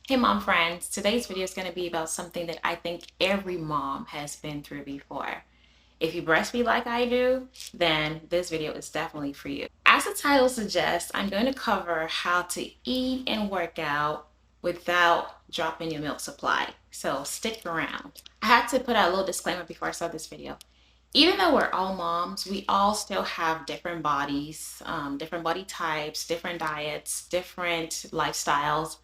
Hey mom friends, today's video is going to be about something that I think every mom has been through before. If you breastfeed like I do, then this video is definitely for you. As the title suggests, I'm going to cover how to eat and work out without dropping your milk supply. So stick around. I had to put out a little disclaimer before I start this video. Even though we're all moms, we all still have different bodies, different body types, different diets, different lifestyles,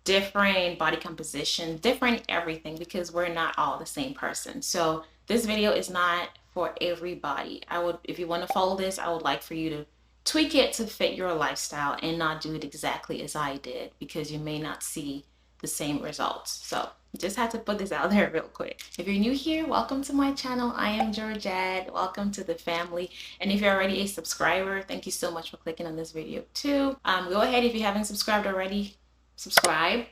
different body composition, different everything, because we're not all the same person. So this video is not for everybody. If you want to follow this, I would like for you to tweak it to fit your lifestyle and not do it exactly as I did, because you may not see the same results. So just had to put this out there real quick. If you're new here, welcome to my channel. I am Georgette. Welcome to the family. And if you're already a subscriber, thank you so much for clicking on this video too. Go ahead, if you haven't subscribed already, subscribe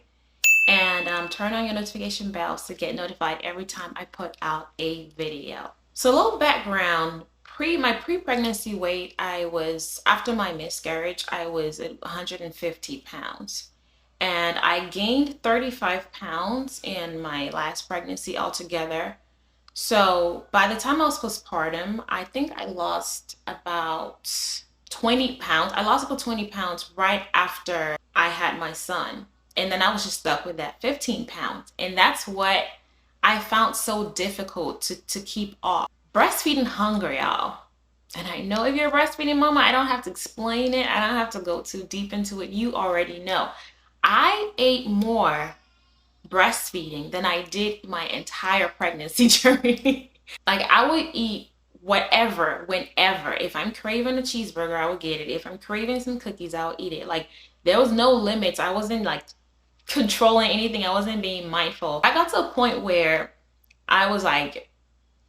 and turn on your notification bells to get notified every time I put out a video. So a little background, my pre-pregnancy weight, after my miscarriage, I was at 150 pounds. And I gained 35 pounds in my last pregnancy altogether. So by the time I was postpartum, I think I lost about 20 pounds. I lost about 20 pounds right after I had my son. And then I was just stuck with that 15 pounds. And that's what I found so difficult to keep off. Breastfeeding hunger, y'all. And I know if you're a breastfeeding mama, I don't have to explain it. I don't have to go too deep into it. You already know. I ate more breastfeeding than I did my entire pregnancy journey. Like, I would eat whatever, whenever. If I'm craving a cheeseburger, I would get it. If I'm craving some cookies, I would eat it. Like, there was no limits. I wasn't like controlling anything. I wasn't being mindful. I got to a point where I was like,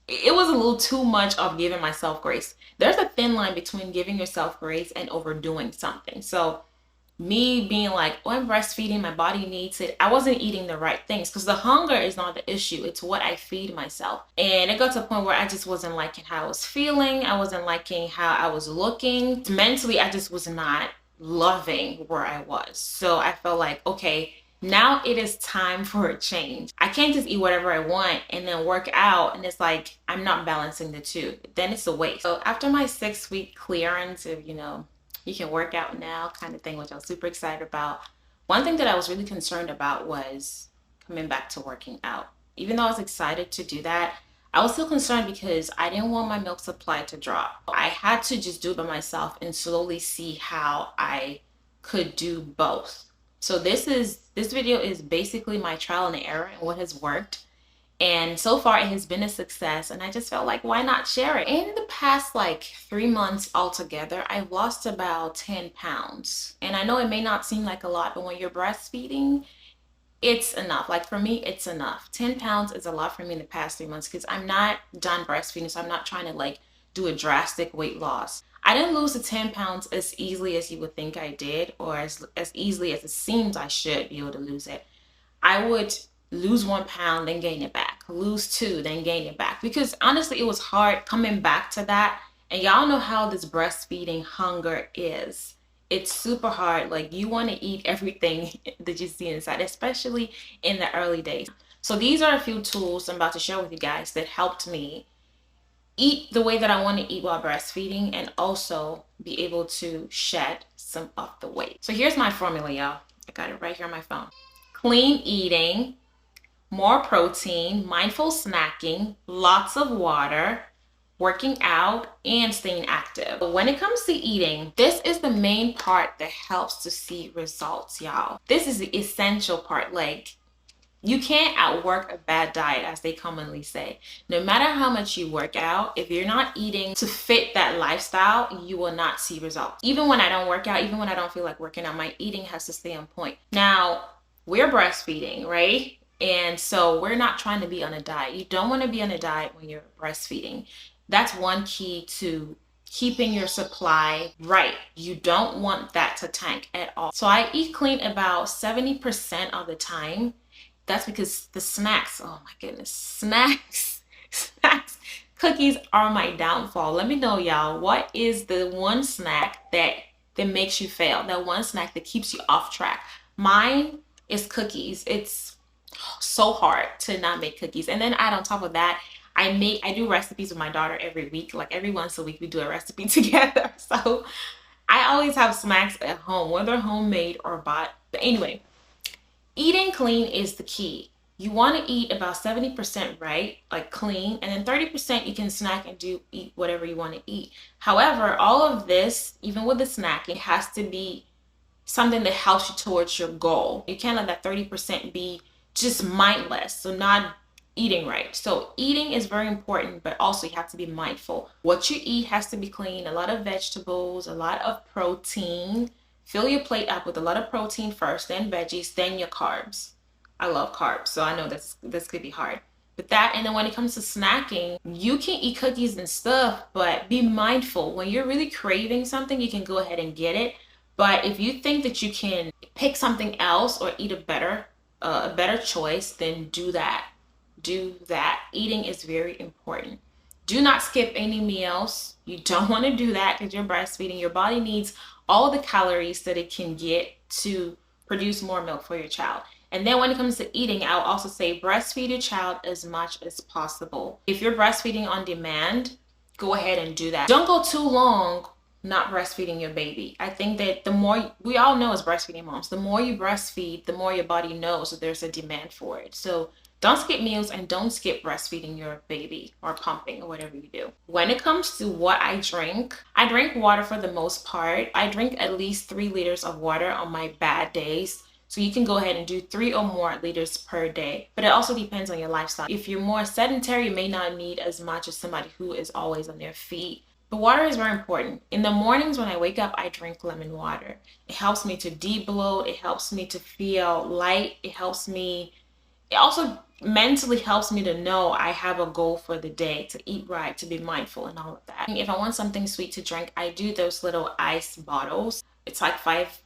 it was a little too much of giving myself grace. There's a thin line between giving yourself grace and overdoing something. So me being like, oh, I'm breastfeeding, my body needs it, I wasn't eating the right things, because the hunger is not the issue. It's what I feed myself. And it got to a point where I just wasn't liking how I was feeling. I wasn't liking how I was looking. Mentally, I just was not loving where I was. So I felt like, okay, now it is time for a change. I can't just eat whatever I want and then work out, and it's like I'm not balancing the two. Then it's a waste. So after my 6-week clearance of, you can work out now kind of thing, which I was super excited about, one thing that I was really concerned about was coming back to working out. Even though I was excited to do that, I was still concerned because I didn't want my milk supply to drop. I had to just do it by myself and slowly see how I could do both. So this video is basically my trial and error and what has worked. And so far it has been a success, and I just felt like, why not share it? In the past like 3 months altogether, I've lost about 10 pounds. And I know it may not seem like a lot, but when you're breastfeeding, it's enough. Like, for me, it's enough. 10 pounds is a lot for me in the past 3 months, because I'm not done breastfeeding, so I'm not trying to like do a drastic weight loss. I didn't lose the 10 pounds as easily as you would think I did, or as easily as it seems I should be able to lose it. I would lose 1 pound, then gain it back, lose 2, then gain it back, because honestly it was hard coming back to that. And y'all know how this breastfeeding hunger is. It's super hard. Like, you want to eat everything that you see inside, especially in the early days. So these are a few tools I'm about to share with you guys that helped me eat the way that I want to eat while breastfeeding, and also be able to shed some of the weight. So here's my formula, y'all. I got it right here on my phone. Clean eating, more protein, mindful snacking, lots of water, working out, and staying active. But when it comes to eating, this is the main part that helps to see results, y'all. This is the essential part. Like, you can't outwork a bad diet, as they commonly say. No matter how much you work out, if you're not eating to fit that lifestyle, you will not see results. Even when I don't work out, even when I don't feel like working out, my eating has to stay on point. Now, we're breastfeeding, right? And so we're not trying to be on a diet. You don't want to be on a diet when you're breastfeeding. That's one key to keeping your supply right. You don't want that to tank at all. So I eat clean about 70% of the time. That's because the snacks, oh my goodness, snacks, cookies are my downfall. Let me know, y'all, what is the one snack that makes you fail? That one snack that keeps you off track? Mine is cookies. It's so hard to not make cookies. And then add on top of that, I do recipes with my daughter every week. Like every once a week we do a recipe together. So I always have snacks at home, whether homemade or bought. But anyway, eating clean is the key. You want to eat about 70% right, like clean, and then 30% you can snack and eat whatever you want to eat. However, all of this, even with the snacking, has to be something that helps you towards your goal. You can't let that 30% be just mindless, so not eating right. So eating is very important, but also you have to be mindful. What you eat has to be clean, a lot of vegetables, a lot of protein. Fill your plate up with a lot of protein first, then veggies, then your carbs. I love carbs, so I know this could be hard. But that, and then when it comes to snacking, you can eat cookies and stuff, but be mindful. When you're really craving something, you can go ahead and get it. But if you think that you can pick something else or eat a better choice, then do that. Do that. Eating is very important. Do not skip any meals. You don't want to do that because you're breastfeeding. Your body needs all the calories that it can get to produce more milk for your child. And then when it comes to eating, I'll also say breastfeed your child as much as possible. If you're breastfeeding on demand, go ahead and do that. Don't go too long not breastfeeding your baby. I think that the more, we all know as breastfeeding moms, the more you breastfeed, the more your body knows that there's a demand for it. So don't skip meals and don't skip breastfeeding your baby or pumping or whatever you do. When it comes to what I drink water for the most part. I drink at least 3 liters of water on my bad days. So you can go ahead and do 3 or more liters per day. But it also depends on your lifestyle. If you're more sedentary, you may not need as much as somebody who is always on their feet. But water is very important. In the mornings when I wake up, I drink lemon water. It helps me to de-bloat. It helps me to feel light. It also mentally helps me to know I have a goal for the day, to eat right, to be mindful and all of that. If I want something sweet to drink, I do those little ice bottles. It's like 5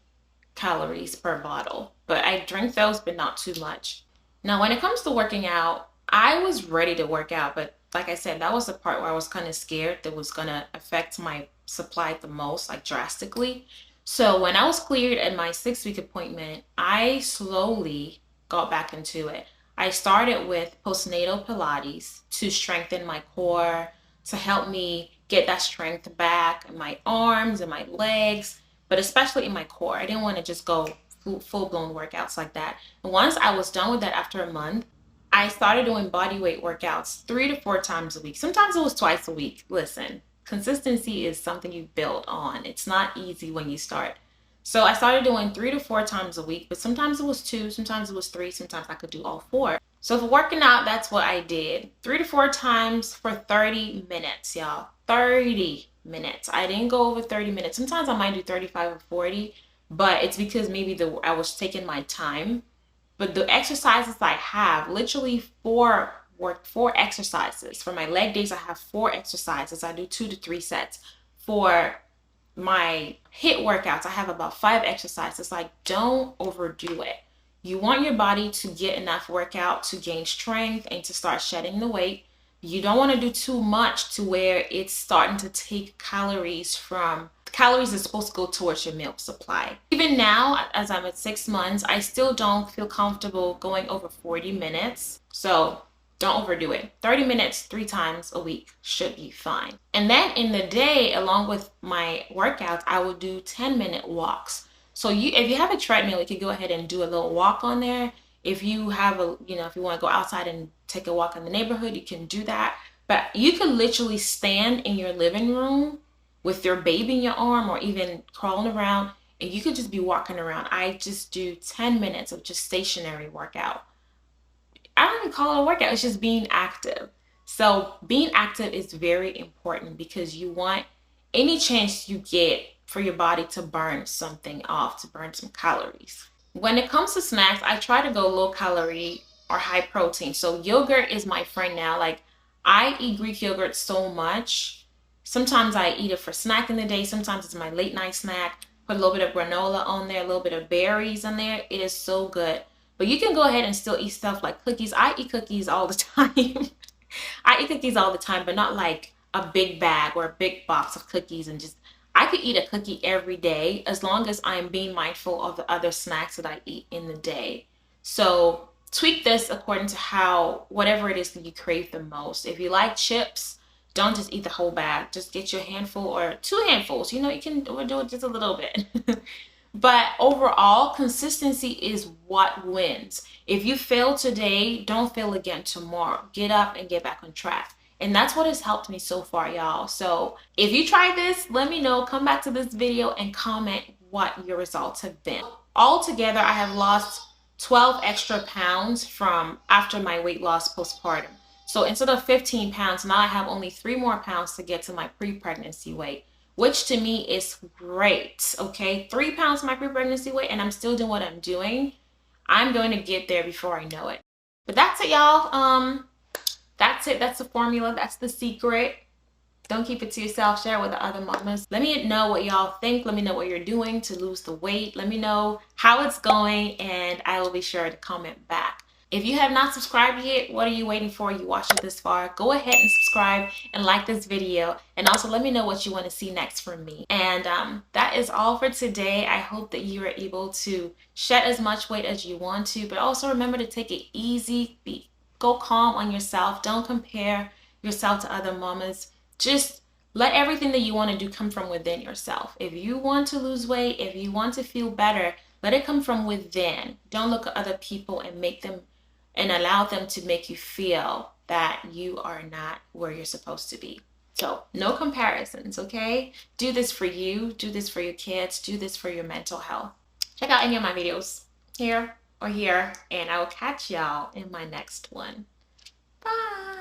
calories per bottle, but I drink those, but not too much. Now, when it comes to working out, I was ready to work out, but like I said, that was the part where I was kind of scared that was going to affect my supply the most, like drastically. So when I was cleared at my 6-week appointment, I slowly got back into it. I started with postnatal Pilates to strengthen my core, to help me get that strength back in my arms and my legs, but especially in my core. I didn't want to just go full-blown workouts like that. And once I was done with that after a month, I started doing body weight workouts 3 to 4 times a week. Sometimes it was twice a week. Listen, consistency is something you build on. It's not easy when you start. So I started doing 3 to 4 times a week, but sometimes it was 2, sometimes it was 3, sometimes I could do all 4. So for working out, that's what I did. 3 to 4 times for 30 minutes, y'all. 30 minutes. I didn't go over 30 minutes. Sometimes I might do 35 or 40, but it's because maybe I was taking my time. But the exercises I have, literally 4 exercises. For my leg days, I have 4 exercises. I do 2 to 3 sets. For my HIIT workouts, I have about 5 exercises. Like, don't overdo it. You want your body to get enough workout to gain strength and to start shedding the weight. You don't want to do too much to where it's starting to take calories is supposed to go towards your milk supply. Even now, as I'm at 6 months, I still don't feel comfortable going over 40 minutes. So don't overdo it. 30 minutes 3 times a week should be fine. And then in the day, along with my workouts, I will do 10-minute walks. So if you have a treadmill, you can go ahead and do a little walk on there. If you have if you want to go outside and take a walk in the neighborhood, you can do that. But you can literally stand in your living room with your baby in your arm or even crawling around, and you could just be walking around. I just do 10 minutes of just stationary workout. I don't even call it a workout. It's just being active. So being active is very important because you want any chance you get for your body to burn something off, to burn some calories. When it comes to snacks, I try to go low calorie or high protein. So yogurt is my friend now. Like, I eat Greek yogurt so much. Sometimes I eat it for snack in the day. Sometimes it's my late night snack. Put a little bit of granola on there, a little bit of berries on there. It is so good. But you can go ahead and still eat stuff like cookies. I eat cookies all the time. I eat cookies all the time, but not like a big bag or a big box of cookies and just, I could eat a cookie every day as long as I'm being mindful of the other snacks that I eat in the day. So tweak this according to whatever it is that you crave the most. If you like chips, don't just eat the whole bag. Just get your handful or 2 handfuls. You know, you can do it just a little bit. But overall, consistency is what wins. If you fail today, don't fail again tomorrow. Get up and get back on track. And that's what has helped me so far, y'all. So if you try this, let me know. Come back to this video and comment what your results have been. Altogether, I have lost 12 extra pounds from after my weight loss postpartum. So instead of 15 pounds, now I have only 3 more pounds to get to my pre-pregnancy weight, which to me is great. Okay, 3 pounds my pre-pregnancy weight, and I'm still doing what I'm doing. I'm going to get there before I know it. But that's it, y'all. That's it. That's the formula. That's the secret. Don't keep it to yourself. Share it with the other mamas. Let me know what y'all think. Let me know what you're doing to lose the weight. Let me know how it's going, and I will be sure to comment back. If you have not subscribed yet, what are you waiting for? You watched it this far. Go ahead and subscribe and like this video. And also let me know what you want to see next from me. And that is all for today. I hope that you are able to shed as much weight as you want to, but also remember to take it easy. Go calm on yourself. Don't compare yourself to other mamas. Just let everything that you want to do come from within yourself. If you want to lose weight, if you want to feel better, let it come from within. Don't look at other people and allow them to make you feel that you are not where you're supposed to be. So no comparisons, okay? Do this for you. Do this for your kids. Do this for your mental health. Check out any of my videos here or here, and I will catch y'all in my next one. Bye.